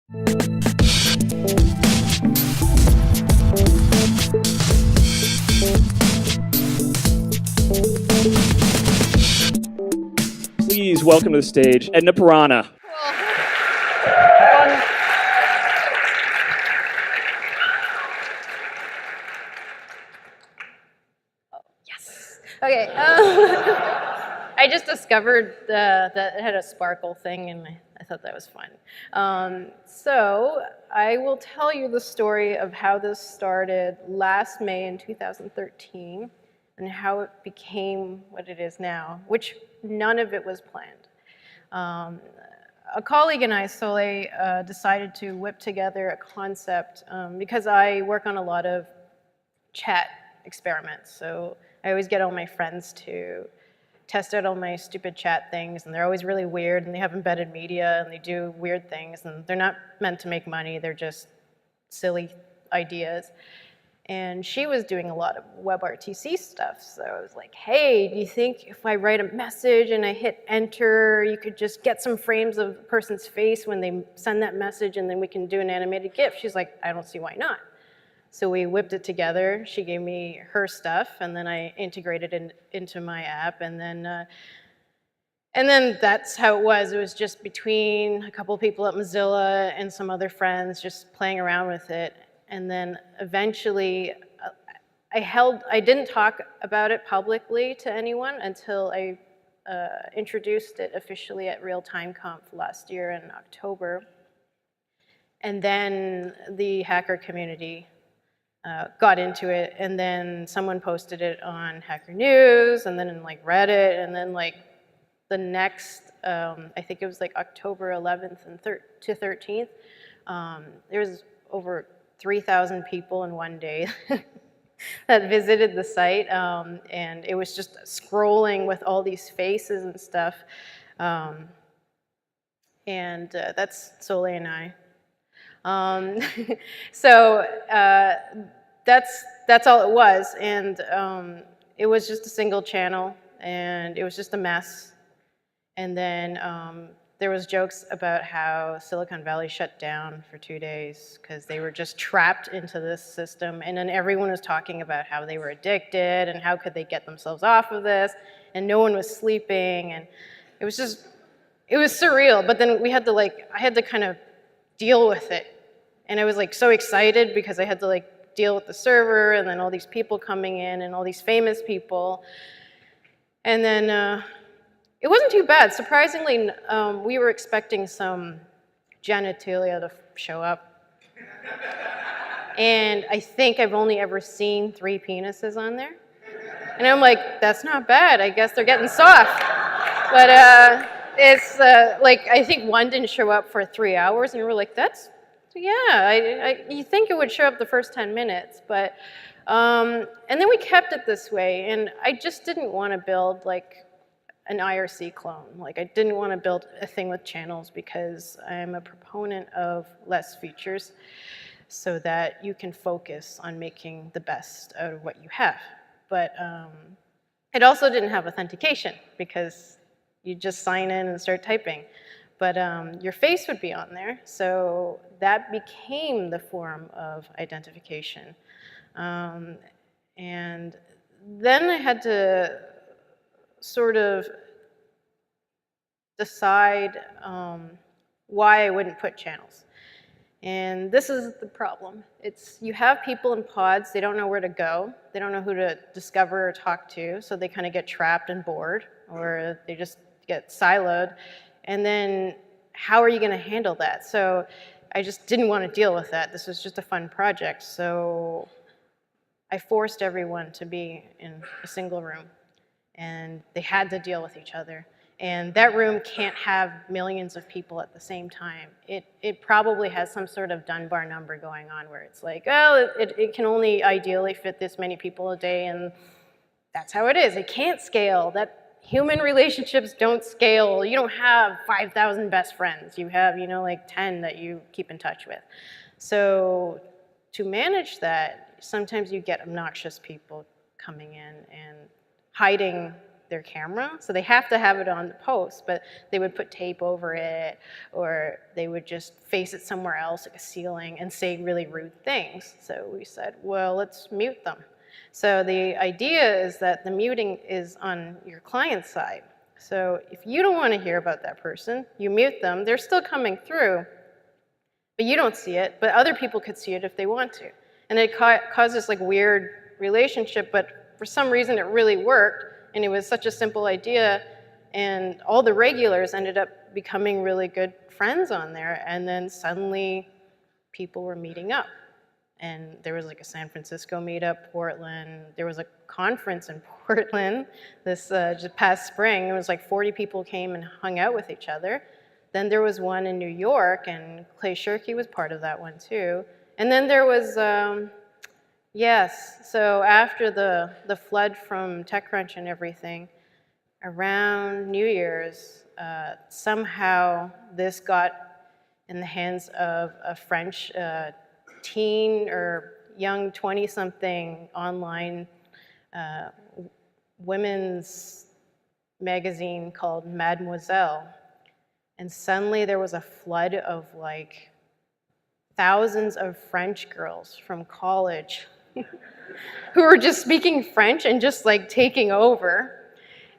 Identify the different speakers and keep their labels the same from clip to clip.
Speaker 1: Please welcome to the stage, Edna Piranha.
Speaker 2: Yes. Okay. I just discovered that it had a sparkle thing, and I thought that was fun. So I will tell you the story of how this started last May in 2013 and how it became what it is now, which none of it was planned. A colleague and I, Soleil, decided to whip together a concept because I work on a lot of chat experiments. So I always get all my friends to test out all my stupid chat things, and they're always really weird, and they have embedded media, and they do weird things, and they're not meant to make money, they're just silly ideas. And she was doing a lot of WebRTC stuff, so I was like, hey, do you think if I write a message and I hit enter, you could just get some frames of the person's face when they send that message, and then we can do an animated GIF? She's like, I don't see why not. So we whipped it together. She gave me her stuff, and then I integrated it into my app, and then that's how it was. It was just between a couple people at Mozilla and some other friends just playing around with it. And then eventually, I didn't talk about it publicly to anyone until I introduced it officially at Real Time Conf last year in October. And then the hacker community got into it, and then someone posted it on Hacker News, and then in like Reddit, and then like the next, I think it was like October 11th and to 13th, there was over 3,000 people in one day that visited the site, and it was just scrolling with all these faces and stuff, and that's Soleil and I. So that's all it was, and it was just a single channel, and it was just a mess. And then there was jokes about how Silicon Valley shut down for 2 days because they were just trapped into this system, and then everyone was talking about how they were addicted and how could they get themselves off of this, and no one was sleeping, and it was surreal. But then I had to kind of deal with it. And I was like so excited because I had to like deal with the server and then all these people coming in and all these famous people. And then it wasn't too bad. Surprisingly, we were expecting some genitalia to show up. And I think I've only ever seen 3 penises on there. And I'm like, that's not bad. I guess they're getting soft. But it's like, I think one didn't show up for 3 hours, and we're like, yeah, you think it would show up the first 10 minutes, but, and then we kept it this way, and I just didn't want to build like an IRC clone. Like I didn't want to build a thing with channels because I'm a proponent of less features so that you can focus on making the best out of what you have. But it also didn't have authentication because you just sign in and start typing. But your face would be on there, so that became the form of identification. And then I had to sort of decide why I wouldn't put channels. And this is the problem. You have people in pods, they don't know where to go, they don't know who to discover or talk to, so they kind of get trapped and bored, or they just get siloed. And then how are you going to handle that? So I just didn't want to deal with that. This was just a fun project. So I forced everyone to be in a single room, and they had to deal with each other. And that room can't have millions of people at the same time. It probably has some sort of Dunbar number going on where it's like, oh, it can only ideally fit this many people a day, and that's how it is. It can't scale. Human relationships don't scale. You don't have 5,000 best friends. You have, like 10 that you keep in touch with. So to manage that, sometimes you get obnoxious people coming in and hiding their camera. So they have to have it on the post, but they would put tape over it, or they would just face it somewhere else, like a ceiling, and say really rude things. So we said, well, let's mute them. So the idea is that the muting is on your client side. So if you don't want to hear about that person, you mute them. They're still coming through, but you don't see it, but other people could see it if they want to. And it caused this like weird relationship, but for some reason it really worked, and it was such a simple idea, and all the regulars ended up becoming really good friends on there, and then suddenly people were meeting up. And there was like a San Francisco meetup, Portland. There was a conference in Portland this just past spring. It was like 40 people came and hung out with each other. Then there was one in New York, and Clay Shirky was part of that one too. And then there was, yes, so after the flood from TechCrunch and everything, around New Year's, somehow this got in the hands of a French teen or young 20-something online women's magazine called Mademoiselle. And suddenly there was a flood of like thousands of French girls from college who were just speaking French and just like taking over.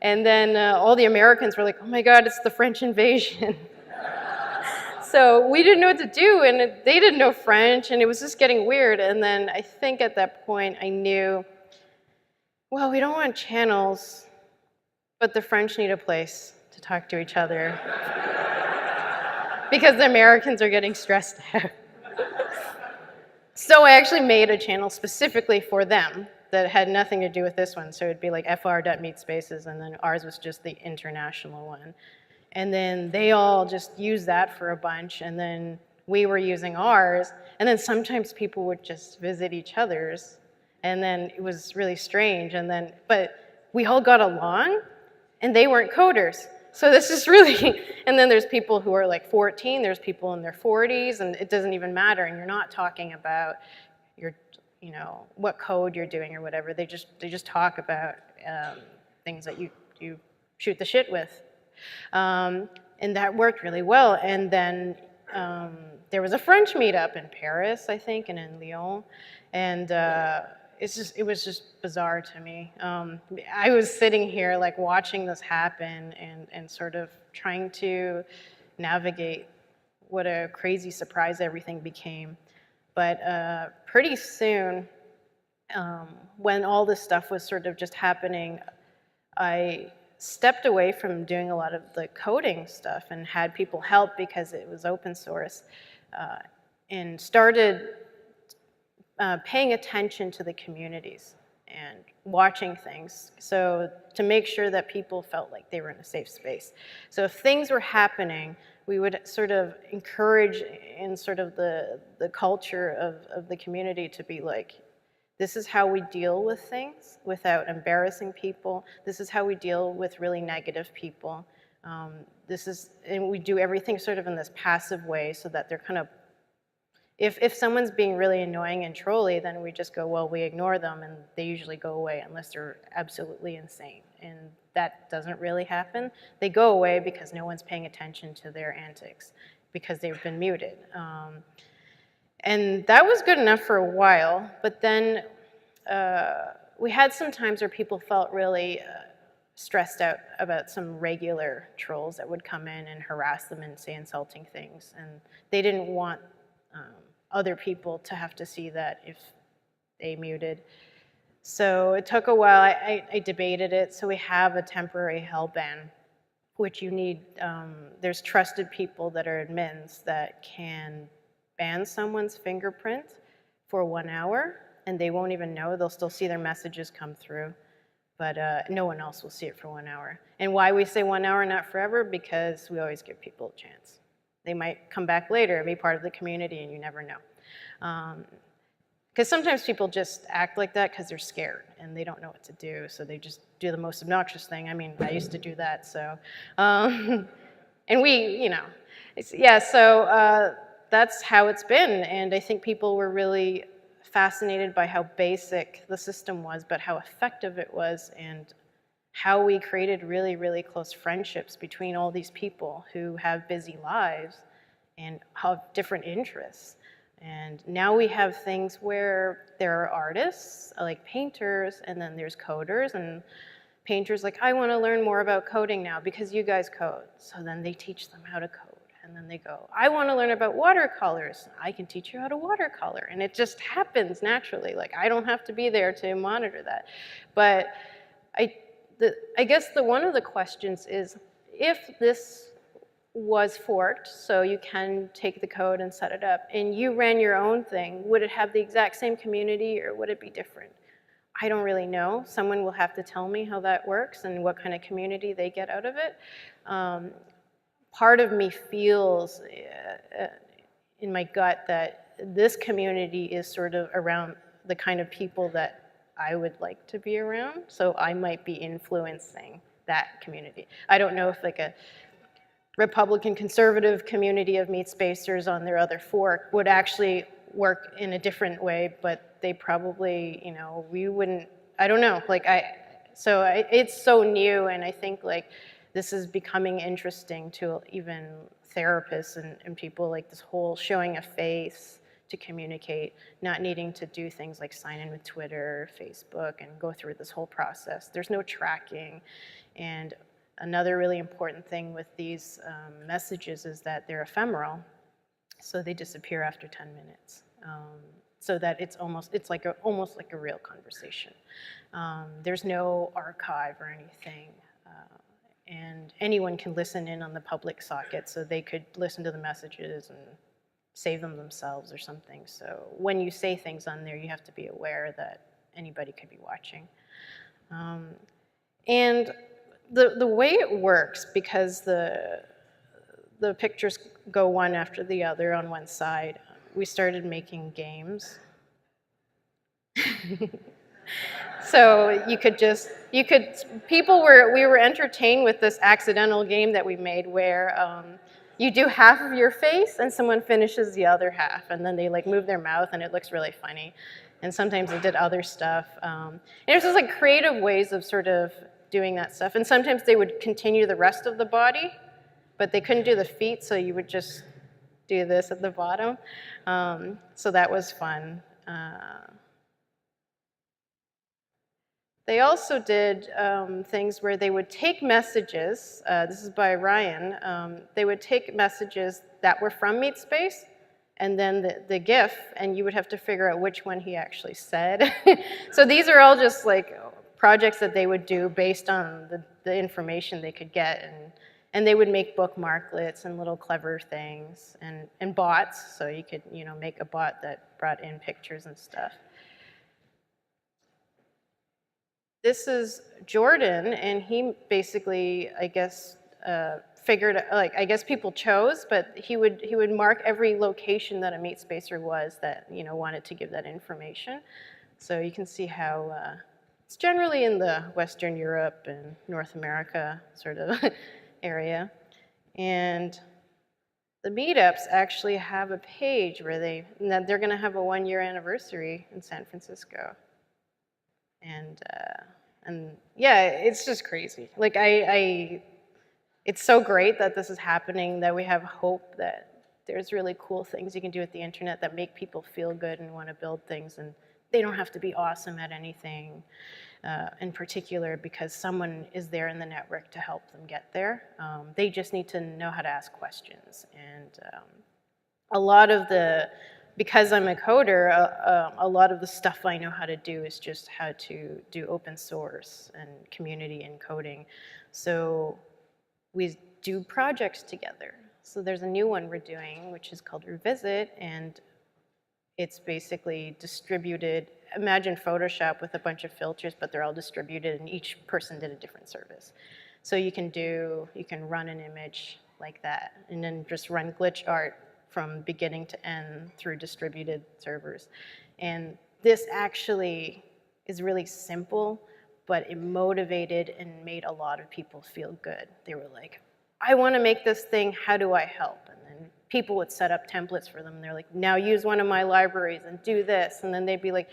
Speaker 2: And then all the Americans were like, oh my God, it's the French invasion. So we didn't know what to do, and they didn't know French, and it was just getting weird. And then I think at that point I knew, well, we don't want channels, but the French need a place to talk to each other because the Americans are getting stressed out. So I actually made a channel specifically for them that had nothing to do with this one. So it'd be like fr.meatspaces, and then ours was just the international one. And then they all just used that for a bunch, and then we were using ours, and then sometimes people would just visit each other's, and then it was really strange, but we all got along, and they weren't coders. So this is really, and then there's people who are like 14, there's people in their 40s, and it doesn't even matter, and you're not talking about your, what code you're doing or whatever. They just talk about things that you shoot the shit with. And that worked really well. And then there was a French meetup in Paris, I think, and in Lyon. And it was just bizarre to me. I was sitting here like watching this happen and sort of trying to navigate what a crazy surprise everything became. But pretty soon, when all this stuff was sort of just happening, I stepped away from doing a lot of the coding stuff and had people help because it was open source, and started paying attention to the communities and watching things, so to make sure that people felt like they were in a safe space. So if things were happening, we would sort of encourage in sort of the culture of the community to be like, this is how we deal with things without embarrassing people. This is how we deal with really negative people. And we do everything sort of in this passive way so that they're kind of, if someone's being really annoying and trolly, then we just go, well, we ignore them, and they usually go away unless they're absolutely insane. And that doesn't really happen. They go away because no one's paying attention to their antics because they've been muted. And that was good enough for a while, but then we had some times where people felt really stressed out about some regular trolls that would come in and harass them and say insulting things, and they didn't want other people to have to see that if they muted. So it took a while. I debated it. So we have a temporary hell ban, which you need, there's trusted people that are admins that can ban someone's fingerprint for 1 hour, and they won't even know. They'll still see their messages come through, but no one else will see it for 1 hour. And why we say 1 hour, not forever? Because we always give people a chance. They might come back later and be part of the community, and you never know. Because sometimes people just act like that because they're scared and they don't know what to do, so they just do the most obnoxious thing. I mean, I used to do that, so. And we, so that's how it's been, and I think people were really fascinated by how basic the system was, but how effective it was, and how we created really, really close friendships between all these people who have busy lives and have different interests. And now we have things where there are artists, like painters, and then there's coders, and painters like, I want to learn more about coding now because you guys code. So then they teach them how to code. And then they go, I want to learn about watercolors. I can teach you how to watercolor. And it just happens naturally. Like, I don't have to be there to monitor that. But I guess one of the questions is, if this was forked, so you can take the code and set it up, and you ran your own thing, would it have the exact same community or would it be different? I don't really know. Someone will have to tell me how that works and what kind of community they get out of it. Part of me feels in my gut that this community is sort of around the kind of people that I would like to be around, so I might be influencing that community. I don't know if like a Republican conservative community of Meatspacers on their other fork would actually work in a different way, but they probably, you know, we wouldn't, I don't know, like it's so new, and I think like this is becoming interesting to even therapists and people, like this whole showing a face to communicate, not needing to do things like sign in with Twitter, Facebook, and go through this whole process. There's no tracking. And another really important thing with these messages is that they're ephemeral, so they disappear after 10 minutes. So that it's almost like a real conversation. There's no archive or anything. And anyone can listen in on the public socket, so they could listen to the messages and save them themselves or something. So when you say things on there, you have to be aware that anybody could be watching. And the way it works, because the pictures go one after the other on one side, we started making games. So we were entertained with this accidental game that we made where you do half of your face and someone finishes the other half, and then they like move their mouth and it looks really funny. And sometimes they did other stuff. And it was just like creative ways of sort of doing that stuff. And sometimes they would continue the rest of the body, but they couldn't do the feet, so you would just do this at the bottom. So that was fun. They also did things where they would take messages, this is by Ryan, they would take messages that were from Meatspace, and then the GIF, and you would have to figure out which one he actually said. So these are all just like projects that they would do based on the information they could get, and they would make bookmarklets and little clever things, and bots, so you could, you know, make a bot that brought in pictures and stuff. This is Jordan, and he basically, I guess, figured, like, I guess people chose, but he would mark every location that a Meatspacer was that, you know, wanted to give that information. So you can see how it's generally in the Western Europe and North America sort of area. And the meetups actually have a page where they're going to have a 1-year anniversary in San Francisco. And yeah, it's just crazy. Like it's so great that this is happening, that we have hope that there's really cool things you can do with the internet that make people feel good and want to build things, and they don't have to be awesome at anything in particular, because someone is there in the network to help them get there. They just need to know how to ask questions. And a lot of because I'm a coder, a lot of the stuff I know how to do is just how to do open source and community and coding. So we do projects together. So there's a new one we're doing, which is called Revisit, and it's basically distributed. Imagine Photoshop with a bunch of filters, but they're all distributed, and each person did a different service. So you can run an image like that, and then just run glitch art from beginning to end through distributed servers. And this actually is really simple, but it motivated and made a lot of people feel good. They were like, I want to make this thing, how do I help? And then people would set up templates for them. They're like, now use one of my libraries and do this. And then they'd be like,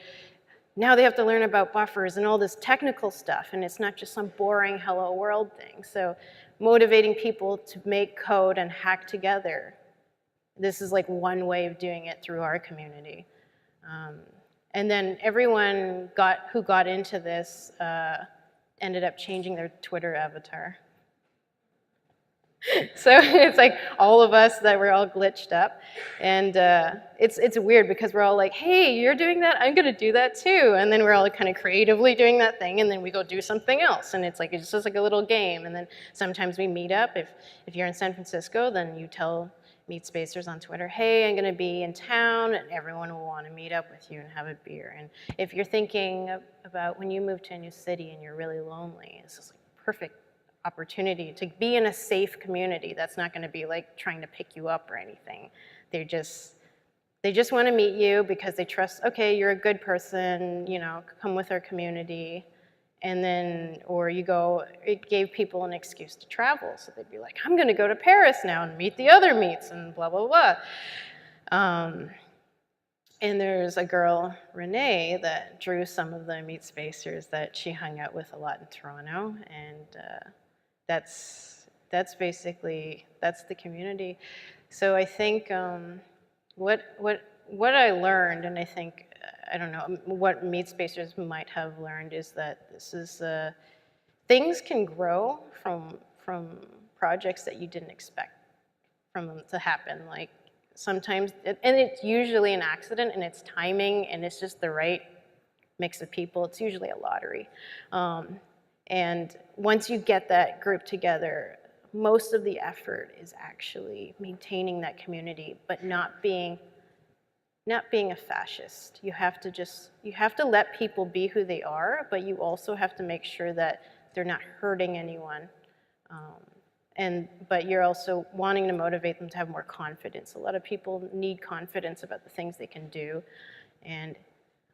Speaker 2: now they have to learn about buffers and all this technical stuff, and it's not just some boring hello world thing. So motivating people to make code and hack together. This is like one way of doing it through our community. And then everyone who got into this ended up changing their Twitter avatar. So it's like all of us that were all glitched up. And it's weird because we're all like, hey, you're doing that? I'm going to do that too. And then we're all kind of creatively doing that thing, and then we go do something else. And it's just like a little game. And then sometimes we meet up. If you're in San Francisco, then you tell Meatspacers on Twitter, hey, I'm going to be in town, and everyone will want to meet up with you and have a beer. And if you're thinking about when you move to a new city and you're really lonely, it's just like perfect opportunity to be in a safe community that's not going to be like trying to pick you up or anything. They just want to meet you because they trust, okay, you're a good person, you know, come with our community. And then, or it gave people an excuse to travel. So they'd be like, I'm going to go to Paris now and meet the other meats and blah, blah, blah. And there's a girl, Renee, that drew some of the Meatspacers that she hung out with a lot in Toronto. And that's the community. So I think what I learned, and I think, I don't know, what Meatspacers might have learned is that this is, things can grow from projects that you didn't expect from them to happen. Like sometimes, and it's usually an accident, and it's timing, and it's just the right mix of people. It's usually a lottery. And once you get that group together, most of the effort is actually maintaining that community, but not being a fascist. You have to let people be who they are, but you also have to make sure that they're not hurting anyone. But you're also wanting to motivate them to have more confidence. A lot of people need confidence about the things they can do, and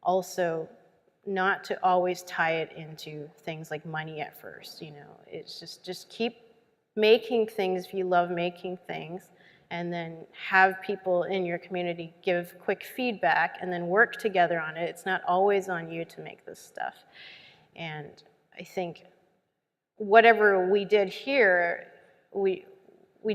Speaker 2: also not to always tie it into things like money at first. You know, it's just keep making things if you love making things, and then have people in your community give quick feedback and then work together on it. It's not always on you to make this stuff. And I think whatever we did here, we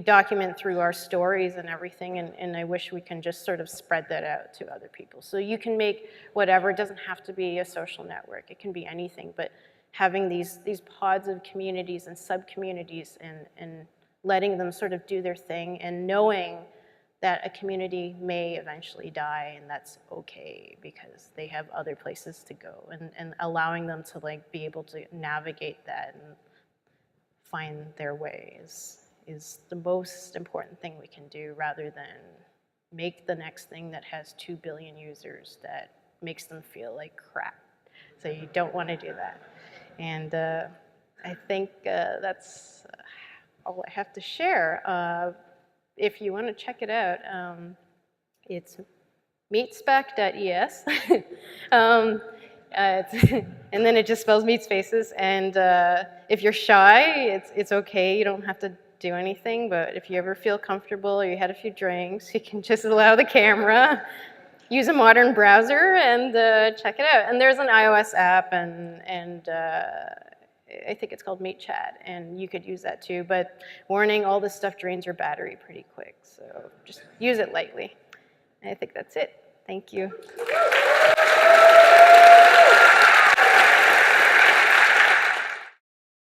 Speaker 2: document through our stories and everything, and I wish we can just sort of spread that out to other people. So you can make whatever, it doesn't have to be a social network, it can be anything, but having these pods of communities and sub-communities and letting them sort of do their thing, and knowing that a community may eventually die, and that's okay because they have other places to go, and allowing them to like be able to navigate that and find their way is the most important thing we can do, rather than make the next thing that has 2 billion users that makes them feel like crap. So you don't want to do that. And I think that's all I have to share. If you want to check it out, it's meatspec.es. And then it just spells Meatspaces. And if you're shy, it's okay. You don't have to do anything. But if you ever feel comfortable or you had a few drinks, you can just allow the camera, use a modern browser, and check it out. And there's an iOS app, and I think it's called Meat Chat, and you could use that too. But warning, all this stuff drains your battery pretty quick, so just use it lightly. And I think that's it. Thank you.